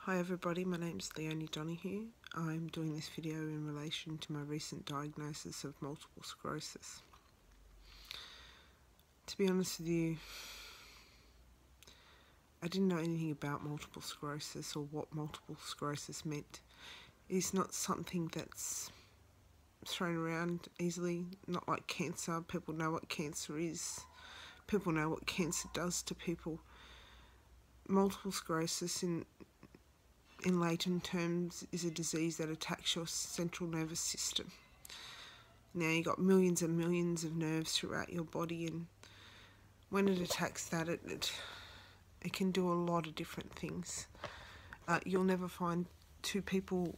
Hi everybody, my name's Leonie Donahue. I'm doing this video in relation to my recent diagnosis of multiple sclerosis. To be honest with you, I didn't know anything about multiple sclerosis or what multiple sclerosis meant. It's not something that's thrown around easily, not like cancer. People know what cancer is. People know what cancer does to people. Multiple sclerosis in layman terms is a disease that attacks your central nervous system. Now you've got millions and millions of nerves throughout your body, and when it attacks that, it can do a lot of different things. You'll never find two people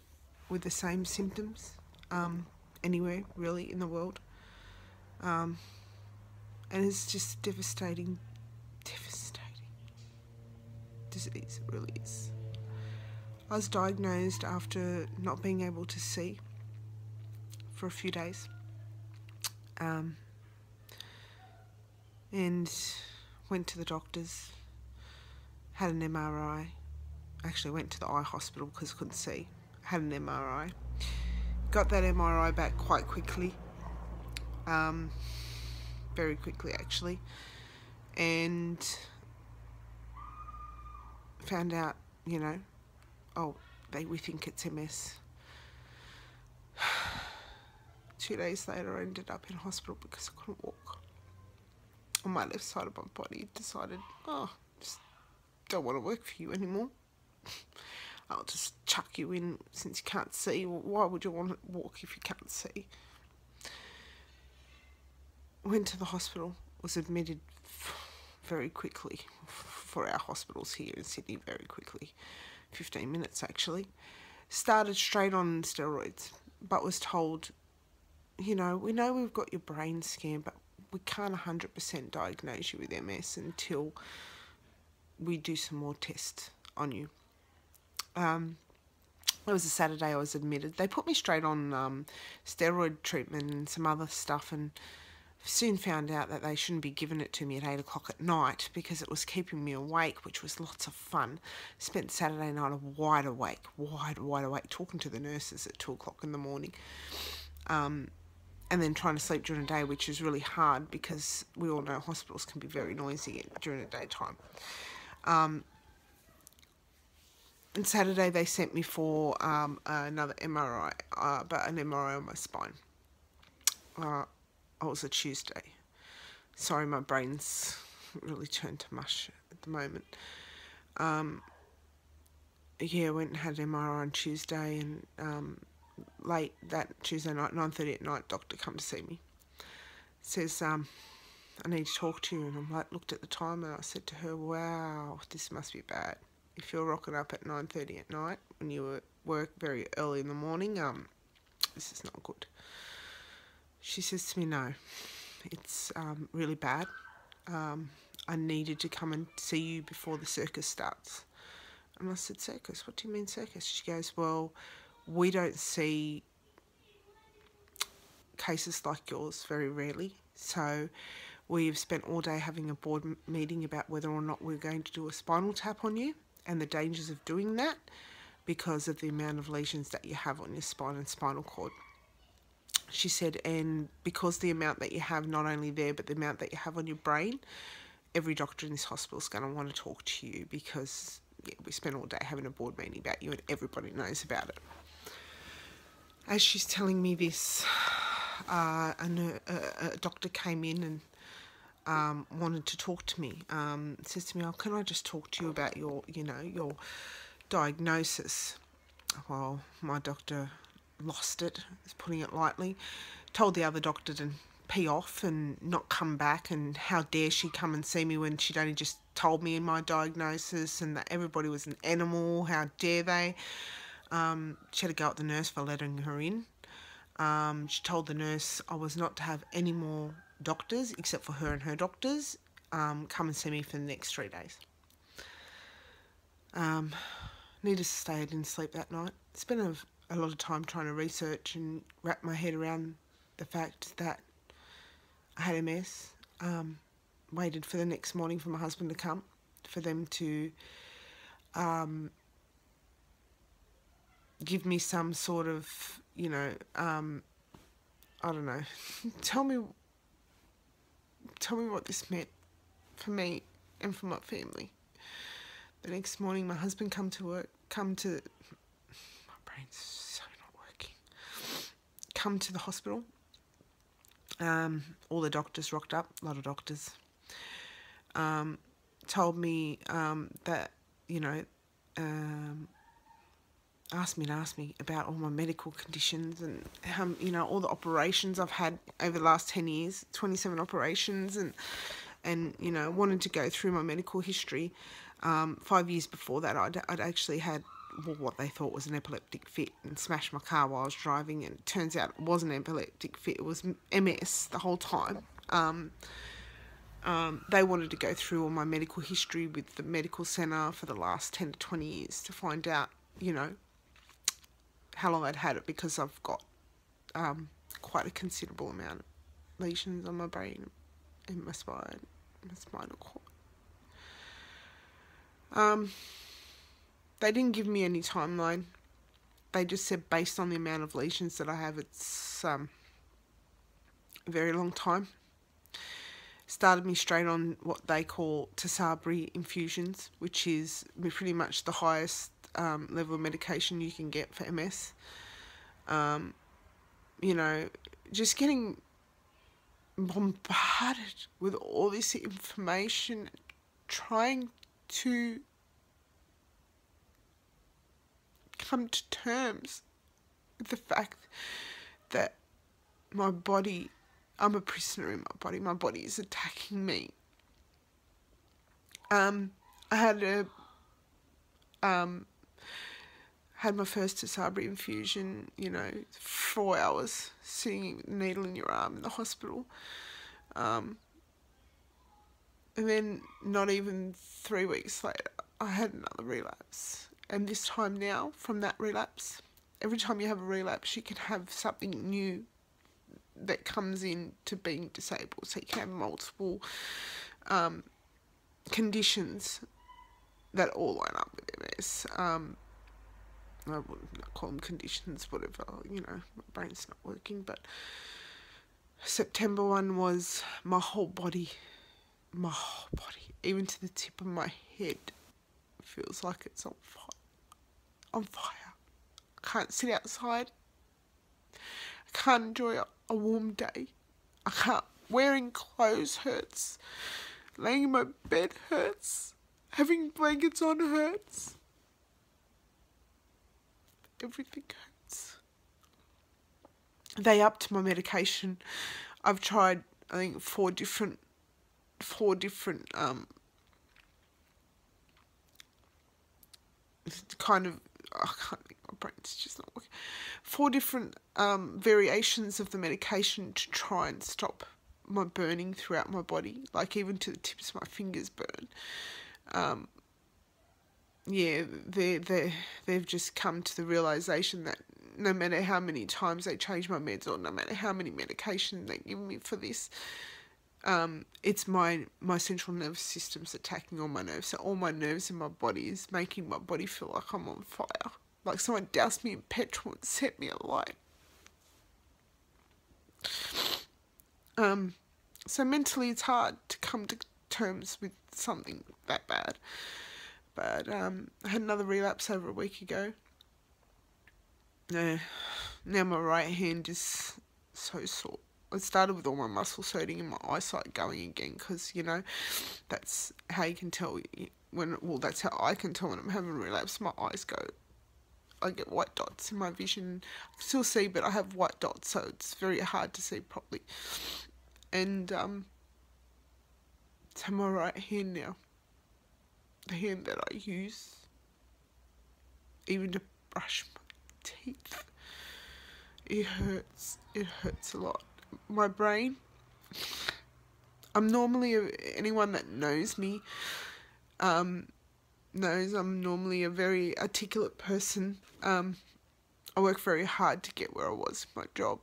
with the same symptoms anywhere really in the world, and it's just devastating disease, it really is. I was diagnosed after not being able to see for a few days, and went to the doctors, had an MRI. Actually went to the eye hospital because I couldn't see. Had an MRI. Got that MRI back quite quickly, very quickly actually, and found out, we think it's MS. 2 days later I ended up in hospital because I couldn't walk. On my left side of my body decided, just don't want to work for you anymore. I'll just chuck you in since you can't see. Why would you want to walk if you can't see? Went to the hospital, was admitted very quickly for our hospitals here in Sydney, very quickly, 15 minutes actually. Started straight on steroids, but was told, we know we've got your brain scanned, but we can't 100% diagnose you with MS until we do some more tests on you. It was a Saturday I was admitted. They put me straight on steroid treatment and some other stuff, and soon found out that they shouldn't be giving it to me at 8 o'clock at night because it was keeping me awake, which was lots of fun. Spent Saturday night wide awake, talking to the nurses at 2 o'clock in the morning. And then trying to sleep during the day, which is really hard because we all know hospitals can be very noisy during the daytime. And Saturday they sent me for another MRI, but an MRI on my spine. It was a Tuesday. Sorry, my brain's really turned to mush at the moment. I went and had an MRI on Tuesday, and late that Tuesday night, 9:30 at night, doctor come to see me. Says, I need to talk to you. And I'm like, looked at the time and I said to her, wow, this must be bad. If you're rocking up at 9:30 at night when you were at work very early in the morning, this is not good. She says to me, no, it's really bad. I needed to come and see you before the circus starts. And I said, circus? What do you mean circus? She goes, well, we don't see cases like yours very rarely, so we've spent all day having a board meeting about whether or not we're going to do a spinal tap on you and the dangers of doing that because of the amount of lesions that you have on your spine and spinal cord. She said, and because the amount that you have not only there but the amount that you have on your brain, every doctor in this hospital is going to want to talk to you because we spent all day having a board meeting about you and everybody knows about it. As she's telling me this, a doctor came in and wanted to talk to me. Says to me, oh, can I just talk to you about your diagnosis? Well, my doctor lost it, putting it lightly. Told the other doctor to pee off and not come back, and how dare she come and see me when she'd only just told me in my diagnosis and that everybody was an animal, how dare they. She had to go at the nurse for letting her in. She told the nurse I was not to have any more doctors except for her and her doctors come and see me for the next 3 days. Needless to say, I didn't sleep that night. Spent a lot of time trying to research and wrap my head around the fact that I had MS. Waited for the next morning for my husband to come, for them to give me some sort of, you know, I don't know, tell me what this meant for me and for my family. The next morning, my husband my brain's so not working, come to the hospital. All the doctors rocked up, a lot of doctors, told me that, you know, asked me about all my medical conditions and you know, all the operations I've had over the last 10 years, 27 operations, and you know, wanted to go through my medical history. 5 years before that, I'd actually had what they thought was an epileptic fit and smashed my car while I was driving, and it turns out it wasn't an epileptic fit, it was MS the whole time. They wanted to go through all my medical history with the medical centre for the last 10 to 20 years to find out, you know, how long I'd had it, because I've got quite a considerable amount of lesions on my brain and my spine, my spinal cord. They didn't give me any timeline. They just said based on the amount of lesions that I have, it's a very long time. Started me straight on what they call Tisabri infusions, which is pretty much the highest level of medication you can get for MS. You know, just getting bombarded with all this information, trying to come to terms with the fact that my body, I'm a prisoner in my body is attacking me. I had my first Tisabri infusion, you know, 4 hours sitting with a needle in your arm in the hospital. And then not even 3 weeks later, I had another relapse. And this time now, from that relapse, every time you have a relapse, you can have something new that comes into being disabled. So you can have multiple conditions that all line up with MS. I wouldn't call them conditions, whatever, you know, my brain's not working. But September 1 was my whole body, even to the tip of my head, feels like it's on fire. I can't sit outside. I can't enjoy a warm day. I can't. Wearing clothes hurts. Laying in my bed hurts. Having blankets on hurts. Everything hurts. They upped my medication. I've tried, I think, four different kind of, I can't think, my brain's just not working. 4 different variations of the medication to try and stop my burning throughout my body, like even to the tips of my fingers burn. Yeah, they've just come to the realisation that no matter how many times they change my meds, or no matter how many medications they give me for this, it's my central nervous system's attacking all my nerves. So all my nerves in my body is making my body feel like I'm on fire. Like someone doused me in petrol and set me alight. So mentally it's hard to come to terms with something that bad. But I had another relapse over a week ago. Now my right hand is so sore. It started with all my muscles hurting and my eyesight going again, because, you know, that's how you can tell that's how I can tell when I'm having a relapse. My eyes go, I get white dots in my vision. I can still see, but I have white dots, so it's very hard to see properly. And so my right hand now, the hand that I use even to brush my teeth, it hurts a lot. My brain, I'm normally, anyone that knows me knows I'm normally a very articulate person. I work very hard to get where I was in my job.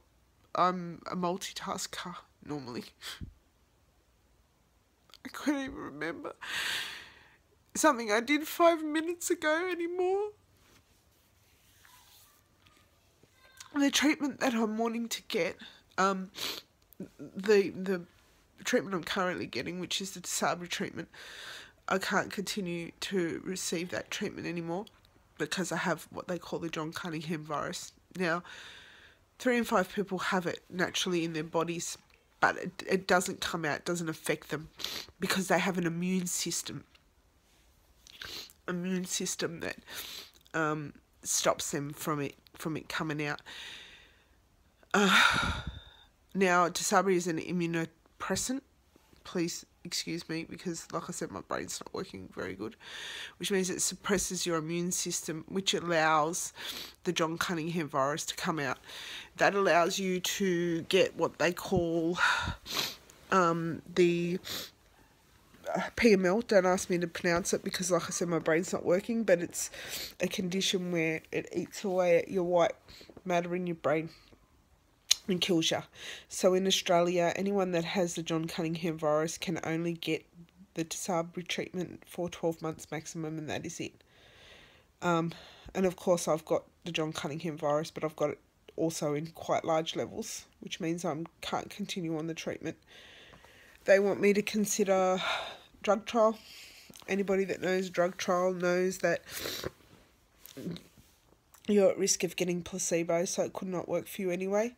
I'm a multitasker normally. I couldn't even remember something I did 5 minutes ago anymore. the treatment that I'm wanting to get, the treatment I'm currently getting, which is the Sabri treatment, I can't continue to receive that treatment anymore because I have what they call the John Cunningham virus. Now, 3 in 5 people have it naturally in their bodies, but it doesn't come out, doesn't affect them because they have an immune system that stops them from it coming out. Now, Tisabri is an immunodepressant. Please excuse me because, like I said, my brain's not working very good, which means it suppresses your immune system, which allows the John Cunningham virus to come out. That allows you to get what they call the PML. Don't ask me to pronounce it because, like I said, my brain's not working, but it's a condition where it eats away at your white matter in your brain and kills you. So in Australia, anyone that has the John Cunningham virus can only get the Tisabri treatment for 12 months maximum, and that is it. And of course I've got the John Cunningham virus, but I've got it also in quite large levels, which means I can't continue on the treatment. They want me to consider drug trial. Anybody that knows drug trial knows that you're at risk of getting placebo, so it could not work for you anyway.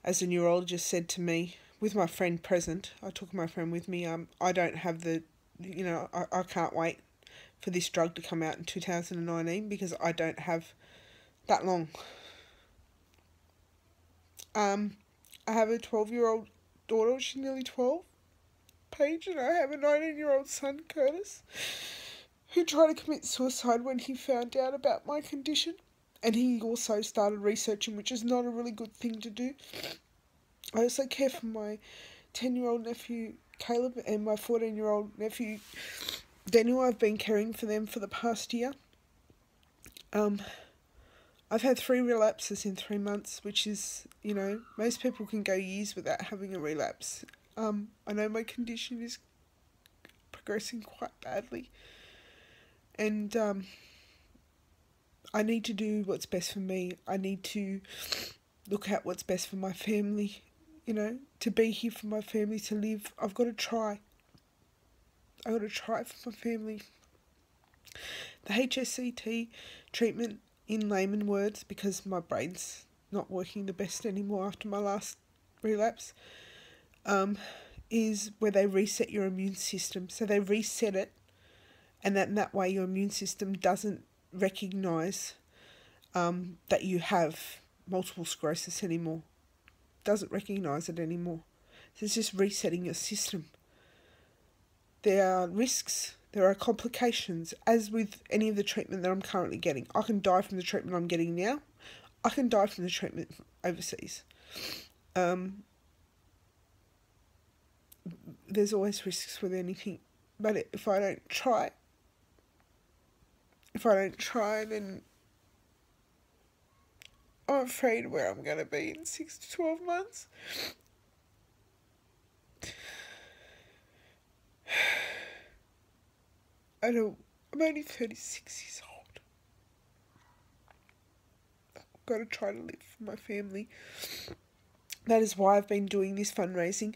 As a neurologist said to me, with my friend present, I took my friend with me, I don't have the, I can't wait for this drug to come out in 2019 because I don't have that long. I have a 12-year-old daughter, she's nearly 12, Paige, and I have a 19-year-old son, Curtis, who tried to commit suicide when he found out about my condition. And he also started researching, which is not a really good thing to do. I also care for my 10-year-old nephew, Caleb, and my 14-year-old nephew, Daniel. I've been caring for them for the past year. I've had 3 relapses in 3 months, which is, most people can go years without having a relapse. I know my condition is progressing quite badly. And, I need to do what's best for me. I need to look at what's best for my family, to be here for my family, to live. I've got to try. I've got to try for my family. The HSCT treatment, in layman words, because my brain's not working the best anymore after my last relapse, is where they reset your immune system. So they reset it, and that way your immune system doesn't recognise that you have multiple sclerosis anymore. Doesn't recognise it anymore. So it's just resetting your system. There are risks, there are complications, as with any of the treatment that I'm currently getting. I can die from the treatment I'm getting now. I can die from the treatment overseas. There's always risks with anything, but if I don't try, then I'm afraid where I'm going to be in 6 to 12 months. I'm only 36 years old. I've got to try to live for my family. That is why I've been doing this fundraising.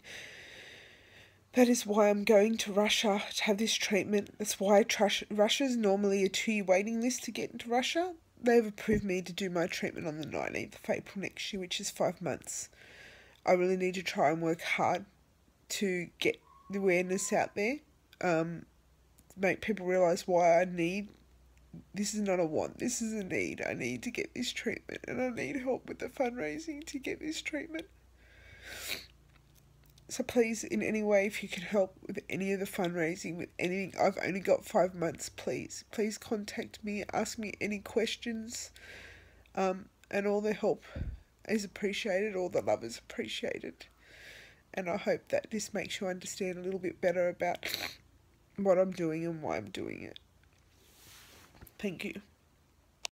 That is why I'm going to Russia to have this treatment. That's why Russia's normally a 2-year waiting list to get into Russia. They've approved me to do my treatment on the 19th of April next year, which is 5 months. I really need to try and work hard to get the awareness out there, make people realise why I need, this is not a want, this is a need. I need to get this treatment, and I need help with the fundraising to get this treatment. So please, in any way, if you can help with any of the fundraising, with anything, I've only got 5 months, please contact me, ask me any questions, and all the help is appreciated, all the love is appreciated. And I hope that this makes you understand a little bit better about what I'm doing and why I'm doing it. Thank you.